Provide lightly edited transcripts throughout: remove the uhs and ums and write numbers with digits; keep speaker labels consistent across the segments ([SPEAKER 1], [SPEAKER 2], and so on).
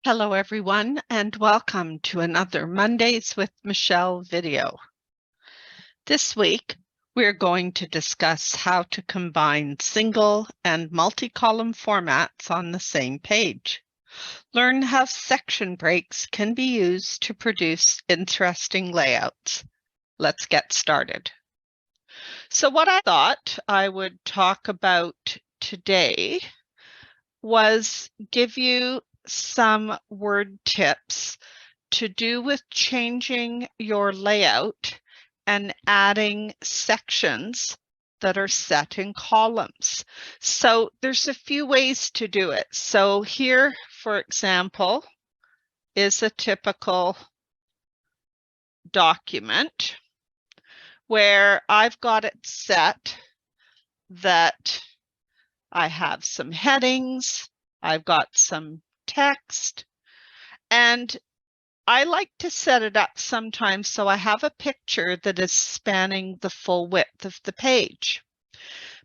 [SPEAKER 1] Hello everyone, and welcome to another Mondays with Michele video. This week, we're going to discuss how to combine single and multi-column formats on the same page. Learn how section breaks can be used to produce interesting layouts. Let's get started. So what I thought I would talk about today was give you some word tips to do with changing your layout and adding sections that are set in columns. So there's a few ways to do it. So here, for example, is a typical document where I've got it set that I have some headings, I've got some text, and I like to set it up sometimes so I have a picture that is spanning the full width of the page.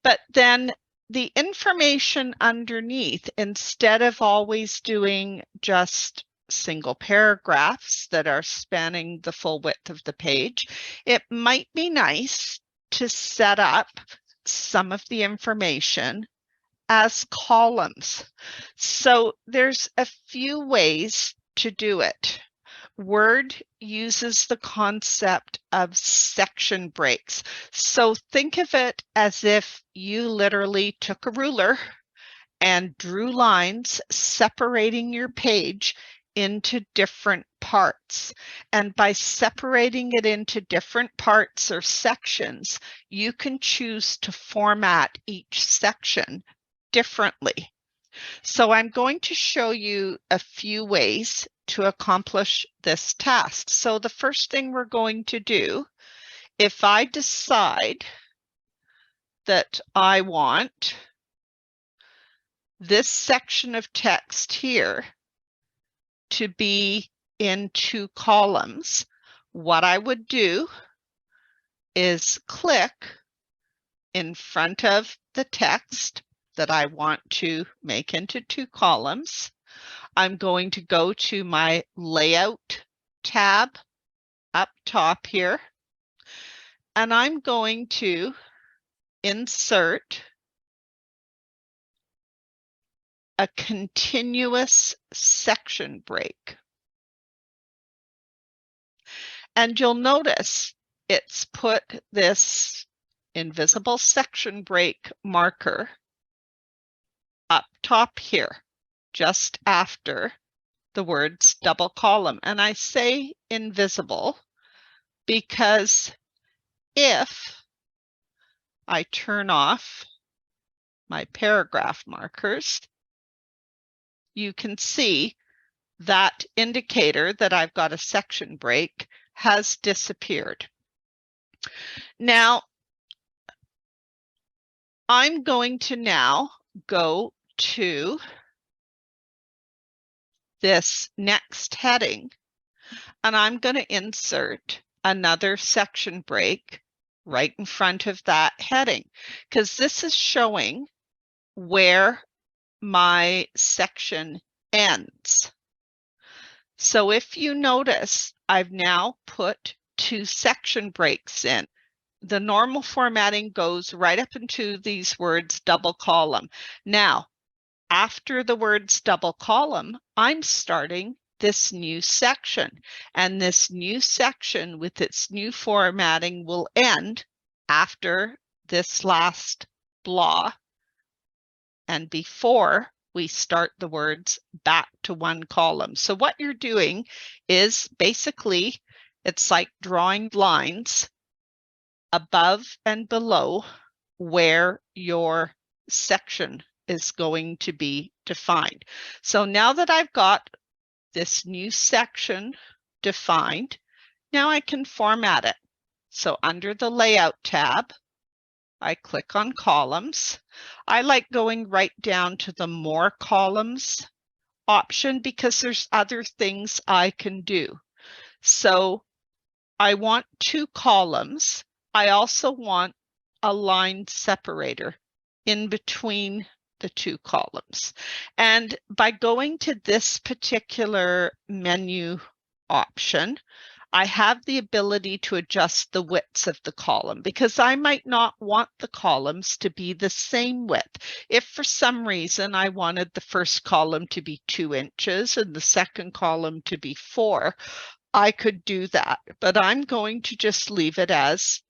[SPEAKER 1] But then the information underneath, instead of always doing just single paragraphs that are spanning the full width of the page, it might be nice to set up some of the information as columns. So there's a few ways to do it. Word uses the concept of section breaks. So think of it as if you literally took a ruler and drew lines separating your page into different parts. And by separating it into different parts or sections, you can choose to format each section differently. So I'm going to show you a few ways to accomplish this task. So the first thing we're going to do, if I decide that I want this section of text here to be in two columns, what I would do is click in front of the text that I want to make into two columns. I'm going to go to my Layout tab up top here, and I'm going to insert a continuous section break. And you'll notice it's put this invisible section break marker up top here, just after the words double column. And I say invisible because if I turn off my paragraph markers, you can see that indicator that I've got a section break has disappeared. Now, I'm going to now go to this next heading, and I'm going to insert another section break right in front of that heading, because this is showing where my section ends. So if you notice, I've now put two section breaks in. The normal formatting goes right up into these words double column. Now, after the words double column, I'm starting this new section, and this new section with its new formatting will end after this last blah and before we start the words back to one column. So what you're doing is basically, it's like drawing lines above and below where your section is going to be defined. So now that I've got this new section defined, now I can format it. So under the Layout tab, I click on Columns. I like going right down to the More Columns option because there's other things I can do. So I want two columns. I also want a line separator in between the 2 columns. And by going to this particular menu option, I have the ability to adjust the widths of the column because I might not want the columns to be the same width. If for some reason I wanted the first column to be 2 inches and the second column to be 4, I could do that, but I'm going to just leave it as,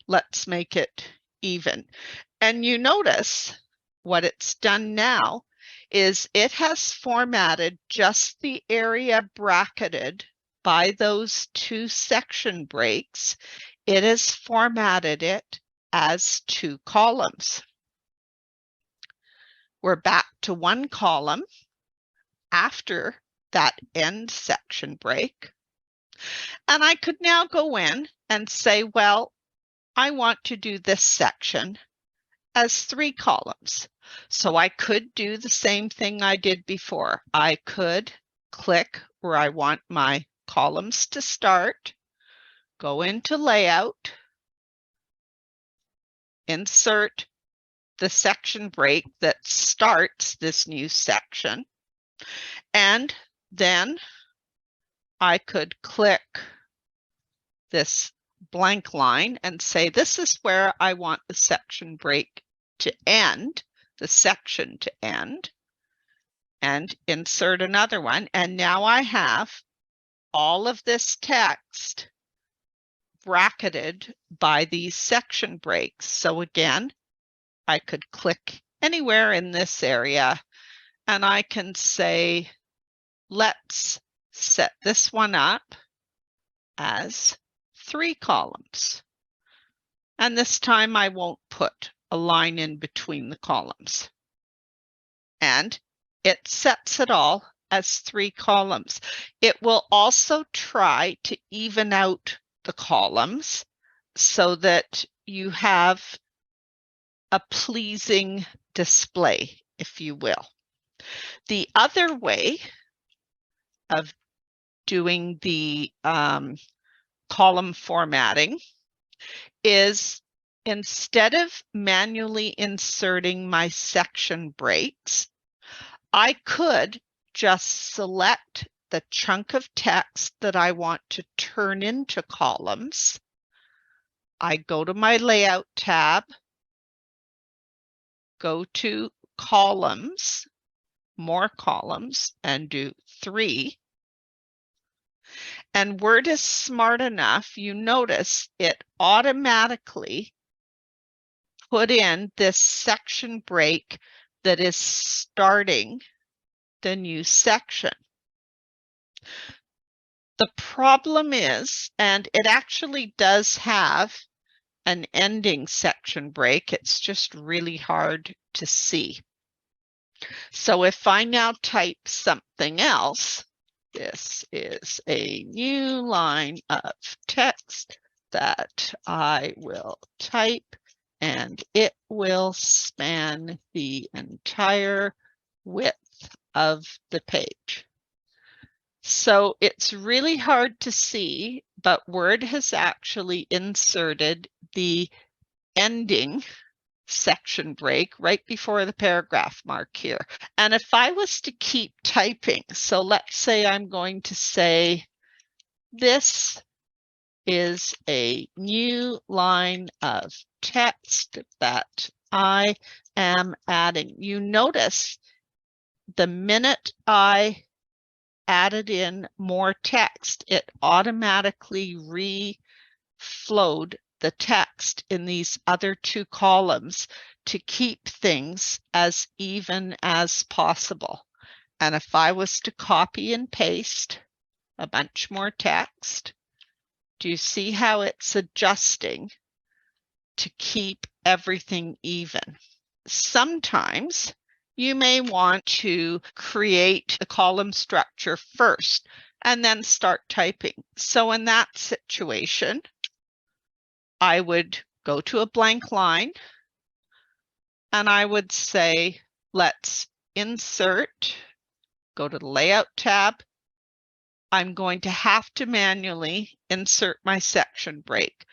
[SPEAKER 1] let's make it even. And you notice what it's done now is it has formatted just the area bracketed by those 2 section breaks. It has formatted it as 2 columns. We're back to 1 column after that end section break. And I could now go in and say, well, I want to do this section as 3 columns. So I could do the same thing I did before. I could click where I want my columns to start, go into layout, insert the section break that starts this new section, and then I could click this blank line and say, this is where I want the section break to end, the section to end, and insert another one. And now I have all of this text bracketed by these section breaks. So again, I could click anywhere in this area and I can say, let's set this one up as 3 columns. And this time I won't put a line in between the columns. And it sets it all as 3 columns. It will also try to even out the columns so that you have a pleasing display, if you will. The other way of doing the column formatting is, instead of manually inserting my section breaks, I could just select the chunk of text that I want to turn into columns. I go to my Layout tab, go to Columns, More Columns, and do 3. And Word is smart enough, you notice it automatically put in this section break that is starting the new section. The problem is, and it actually does have an ending section break, it's just really hard to see. So if I now type something else, this is a new line of text that I will type, and it will span the entire width of the page. So it's really hard to see, but Word has actually inserted the ending section break right before the paragraph mark here. And if I was to keep typing, so let's say I'm going to say, this is a new line of text that I am adding. You notice the minute I added in more text, it automatically reflowed the text in these other 2 columns to keep things as even as possible. And if I was to copy and paste a bunch more text, do you see how it's adjusting to keep everything even? Sometimes you may want to create a column structure first and then start typing. So in that situation, I would go to a blank line and I would say, let's insert, go to the Layout tab. I'm going to have to manually insert my section break.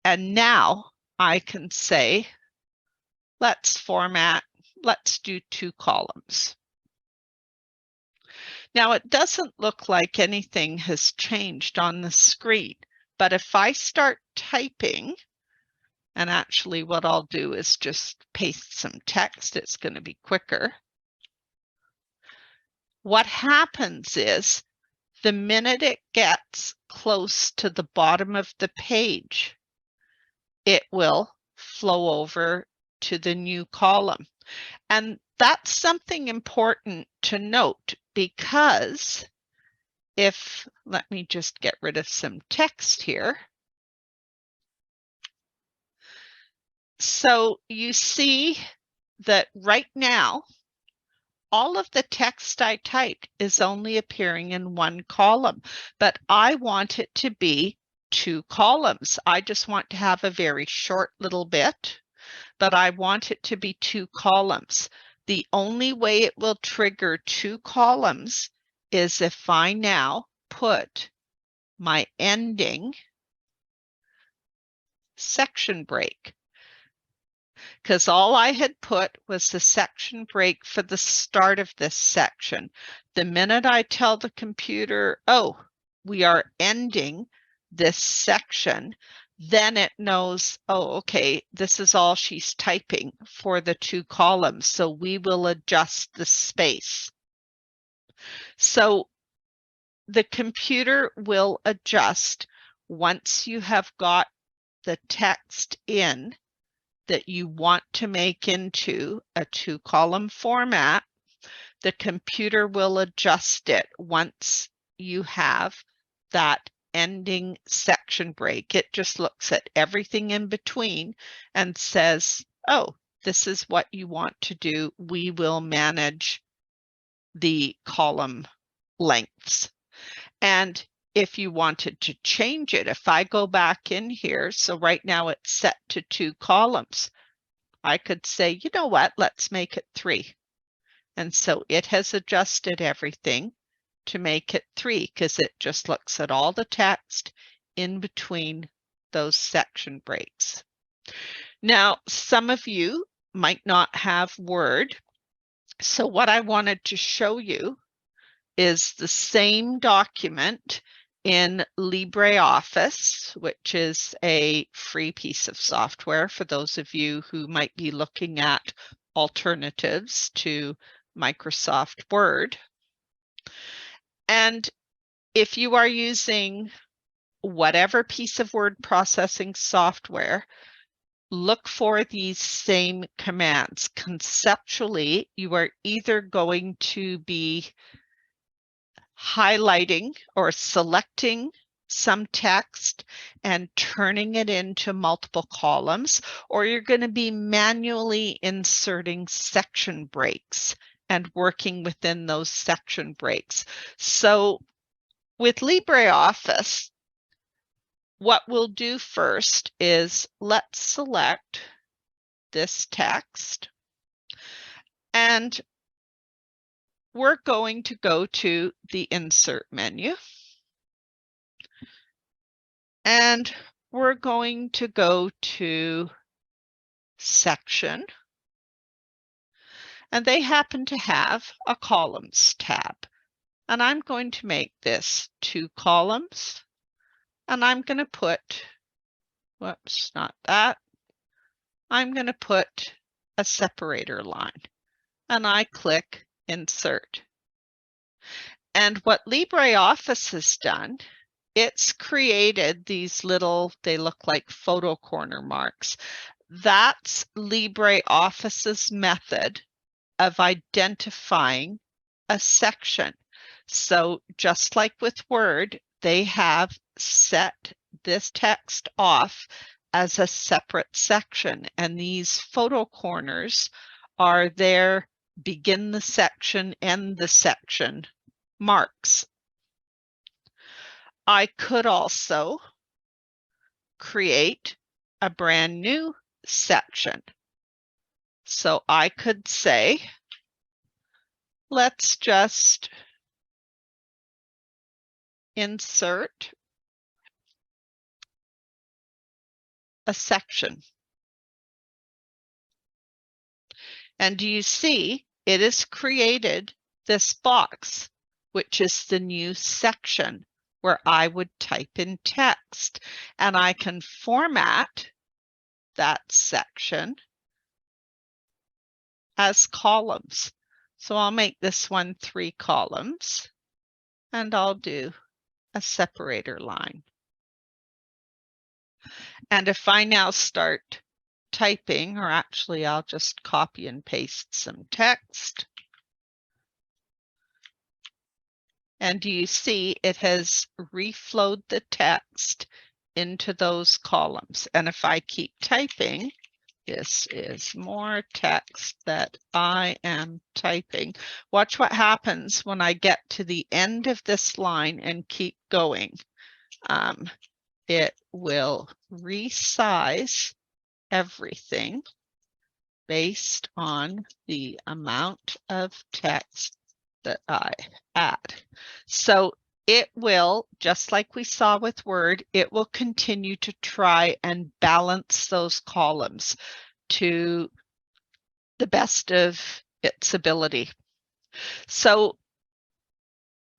[SPEAKER 1] And now I can say, Let's format. Let's do 2 columns. Now it doesn't look like anything has changed on the screen, but if I start typing, and actually what I'll do is just paste some text, it's going to be quicker. What happens is the minute it gets close to the bottom of the page, it will flow over to the new column. And that's something important to note, because let me just get rid of some text here. So you see that right now, all of the text I typed is only appearing in 1 column, but I want it to be 2 columns. I just want to have a very short little bit, but I want it to be 2 columns. The only way it will trigger 2 columns is if I now put my ending section break, because all I had put was the section break for the start of this section. The minute I tell the computer, oh, we are ending this section, then it knows, oh, okay, this is all she's typing for the 2 columns, so we will adjust the space. So the computer will adjust once you have got the text in that you want to make into a 2-column format. The computer will adjust it once you have that ending section break. It just looks at everything in between and says, oh, this is what you want to do. We will manage the column lengths. And if you wanted to change it, if I go back in here, so right now it's set to 2 columns, I could say, you know what, let's make it 3. And so it has adjusted everything to make it 3, because it just looks at all the text in between those section breaks. Now, some of you might not have Word. So what I wanted to show you is the same document in LibreOffice, which is a free piece of software for those of you who might be looking at alternatives to Microsoft Word. And if you are using whatever piece of word processing software, look for these same commands. Conceptually, you are either going to be highlighting or selecting some text and turning it into multiple columns, or you're going to be manually inserting section breaks and working within those section breaks. So with LibreOffice, what we'll do first is let's select this text, and we're going to go to the Insert menu, and we're going to go to Section, and they happen to have a Columns tab. And I'm going to make this 2 columns, and I'm going to put, whoops, not that. I'm going to put a separator line, and I click Insert. And what LibreOffice has done, it's created these little, they look like photo corner marks. That's LibreOffice's method of identifying a section. So just like with Word, they have set this text off as a separate section, and these photo corners are their begin the section, end the section marks. I could also create a brand new section. So I could say, let's just insert a section. And do you see it has created this box, which is the new section where I would type in text, and I can format that section as columns. So I'll make this one 3 columns, and I'll do a separator line. And if I now start typing, or actually I'll just copy and paste some text. And do you see it has reflowed the text into those columns? And if I keep typing, this is more text that I am typing. Watch what happens when I get to the end of this line and keep going. It will resize everything based on the amount of text that I add. So it will, just like we saw with Word, it will continue to try and balance those columns to the best of its ability. So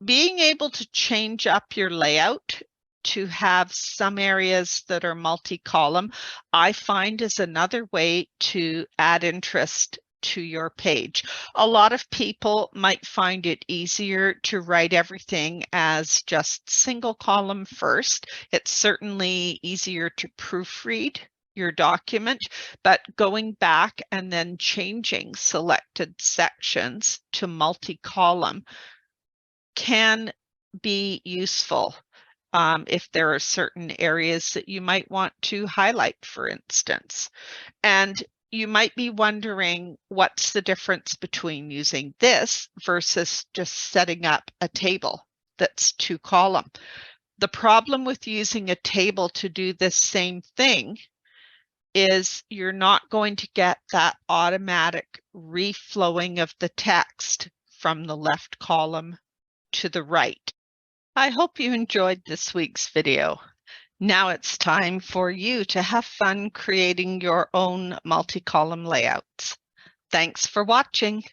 [SPEAKER 1] being able to change up your layout to have some areas that are multi-column, I find is another way to add interest to your page. A lot of people might find it easier to write everything as just single column first. It's certainly easier to proofread your document, but going back and then changing selected sections to multi-column can be useful. If there are certain areas that you might want to highlight, for instance. And you might be wondering what's the difference between using this versus just setting up a table that's 2 column. The problem with using a table to do this same thing is you're not going to get that automatic reflowing of the text from the left column to the right. I hope you enjoyed this week's video. Now it's time for you to have fun creating your own multi-column layouts. Thanks for watching.